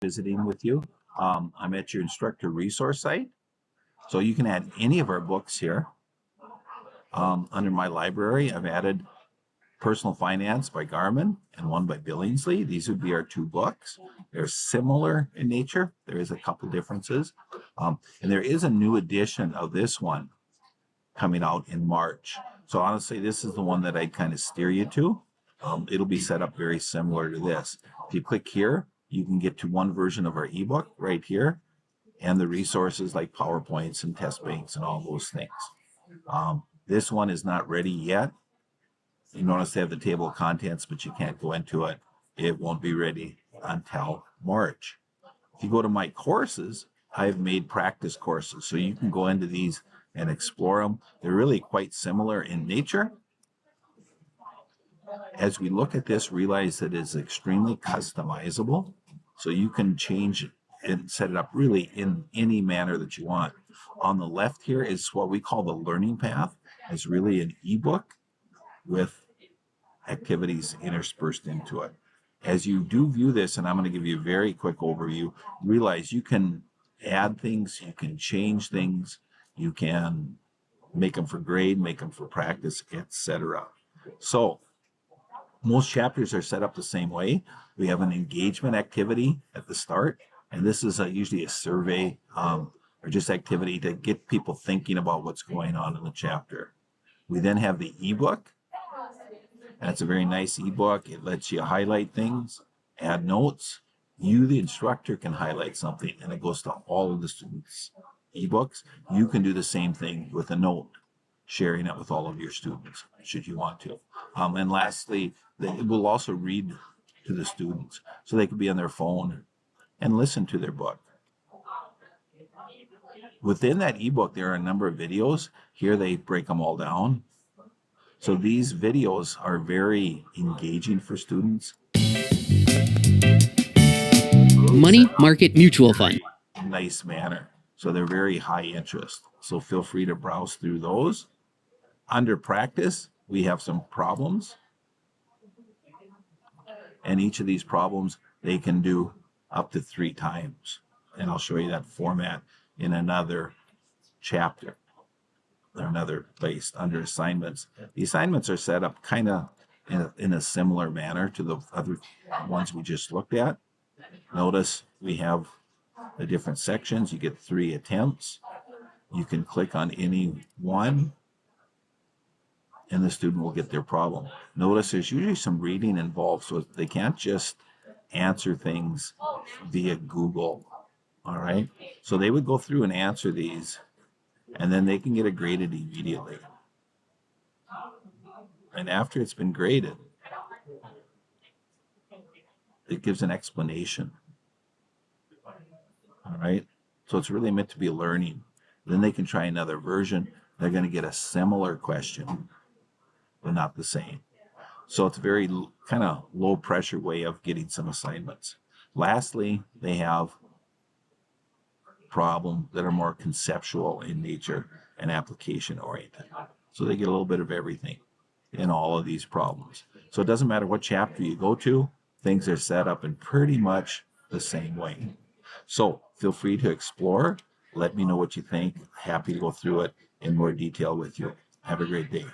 visiting with you. I'm at your instructor resource site. So you can add any of our books here. Under my library, I've added Personal Finance by Garmin and one by Billingsley. These would be our two books. They're similar in nature. There is a couple differences. And there is a new edition of this one coming out in March. So honestly, this is the one that I'd kind of steer you to. It'll be set up very similar to this. If you click here, you can get to one version of our ebook right here and the resources like PowerPoints and test banks and all those things. This one is not ready yet. You notice they have the table of contents, but you can't go into it. It won't be ready until March. If you go to my courses, I've made practice courses. So you can go into these and explore them. They're really quite similar in nature. As we look at this, realize that it's extremely customizable. So you can change it and set it up really in any manner that you want. On the left here is what we call the learning path. It's really an ebook with activities interspersed into it. As you do view this, and I'm going to give you a very quick overview, realize you can add things, you can change things, you can make them for grade, make them for practice, etc. So most chapters are set up the same way. We have an engagement activity at the start, and this is usually a survey or just activity to get people thinking about what's going on in the chapter. We then have the ebook. That's a very nice ebook. It lets you highlight things, add notes. You, the instructor, can highlight something, and it goes to all of the students' ebooks. You can do the same thing with a note, sharing it with all of your students, should you want to. And lastly, it will also read to the students, so they can be on their phone and listen to their book. Within that ebook, there are a number of videos. Here they break them all down. So these videos are very engaging for students. Money Market Mutual Fund. Nice manner. So they're very high interest. So feel free to browse through those. Under practice, we have some problems. And each of these problems, they can do up to 3 times. And I'll show you that format in another chapter. Or another place under assignments. The assignments are set up kind of in a similar manner to the other ones we just looked at. Notice we have the different sections. You get 3 attempts. You can click on any one, and the student will get their problem. Notice there's usually some reading involved, so they can't just answer things via Google. All right, so they would go through and answer these, and then they can get it graded immediately. And after it's been graded, it gives an explanation. All right, so it's really meant to be learning. Then they can try another version. They're going to get a similar question, but not the same. So it's a very kind of low pressure way of getting some assignments. Lastly, they have problems that are more conceptual in nature and application oriented. So they get a little bit of everything in all of these problems. So it doesn't matter what chapter you go to, things are set up in pretty much the same way. So feel free to explore. Let me know what you think. Happy to go through it in more detail with you. Have a great day.